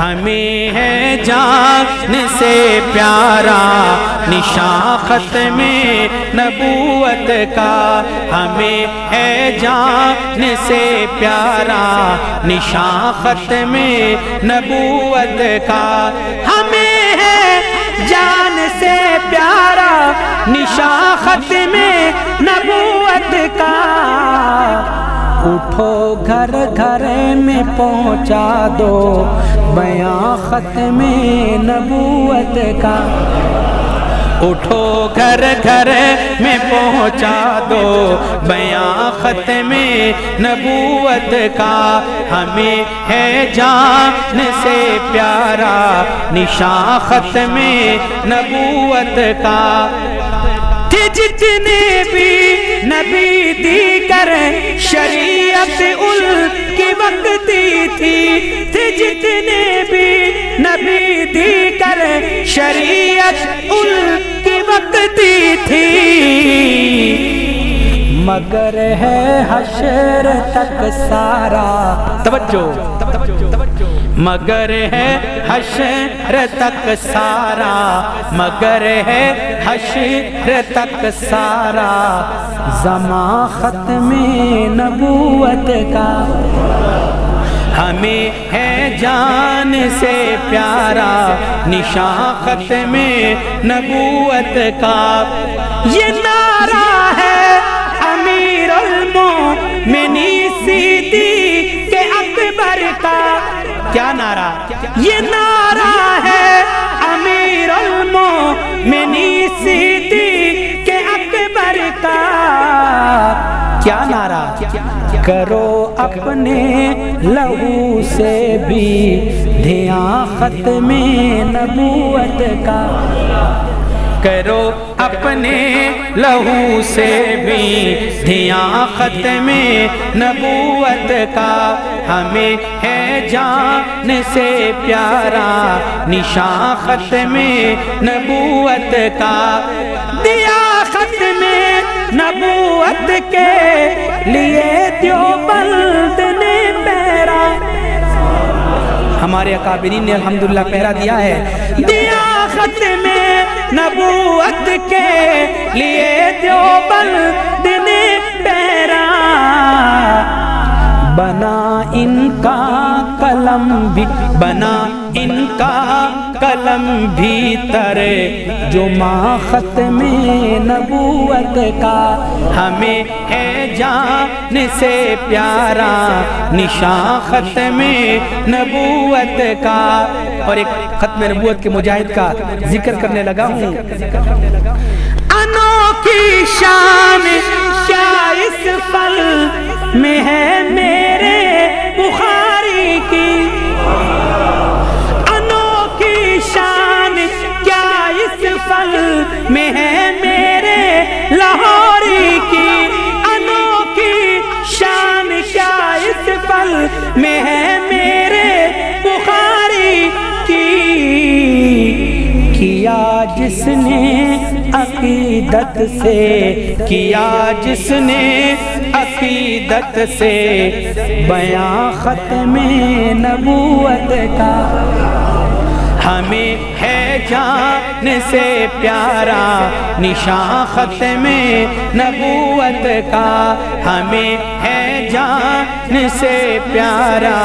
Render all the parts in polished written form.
ہمیں ہے جان سے پیارا نشان ختم نبوت کا، ہمیں ہے جان سے پیارا نشان ختم نبوت کا، ہمیں ہے جان سے پیارا نشان ختم نبوت کا۔ اٹھو گھر گھر میں پہنچا دو بیان ختم نبوت کا، اٹھو گھر گھر میں پہنچا دو بیان ختم نبوت کا، ہمیں ہے جان سے پیارا نشان ختم نبوت کا۔ تھے جتنے بھی نبی دیگر شریعت ان کی وقتی تھی، تھے جتنے بھی نبی دیگر شریعت ان کی وقتی تھی، مگر ہے حشر تک سارا، توجہ، مگر ہے حشر تک سارا، مگر ہے حشر تک سارا زمان ختم نبوت کا، ہمیں ہے جان سے پیارا نشان ختم نبوت کا۔ یہ نعرہ ہے امیر المومنین صدیق اکبر کا، کیا نعرہ؟ یہ نعرہ ہے امیر المومنین صدیق اکبر کا، کیا نعرہ؟ کرو اپنے لہو سے بھی دھیان ختم نبوت کا، کرو اپنے لہو سے بھی دھیان ختم نبوت کا، ہمیں ہے جان سے پیارا نشان ختم نبوت کا۔ دیا ختم نبوت کے لیے دیوبند نے پہرا، ہمارے اکابرین نے الحمدللہ پہرا دیا ہے، دیا ختم نبوت کے لیے دیوبند نے پہرا، بنا ان کا قلم بھی، بنا ان کا قلم بھی ترے جو ماں ختم نبوت کا، ہمیں ہے جان سے پیارا نشان ختم نبوت کا۔ اور ایک ختم نبوت کے مجاہد کا ذکر کرنے لگا ہوں۔ انوکھی شان کیا اس پل میں ہے میرے بخاری کی، انوکھی شان کیا اس پل میں ہے میرے لاہوری کی، انوکھی شان کیا اس پل میں ہے میرے بخاری کی، کیا جس نے عقیدت سے، کیا جس نے عقیدت سے بیان ختم نبوت کا، ہمیں ہے جان سے پیارا نشان ختم نبوت کا، ہمیں ہے جان سے پیارا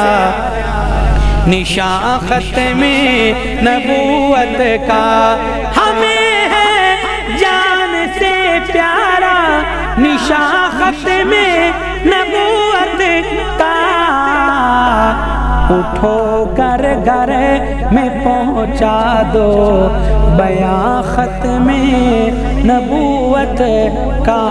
نشان ختم نبوت کا، ہمیں ہے جان سے پیارا نشان ختم نبوت کا۔ اٹھو گھر گھر میں پہنچا دو بیان ختم نبوت کا۔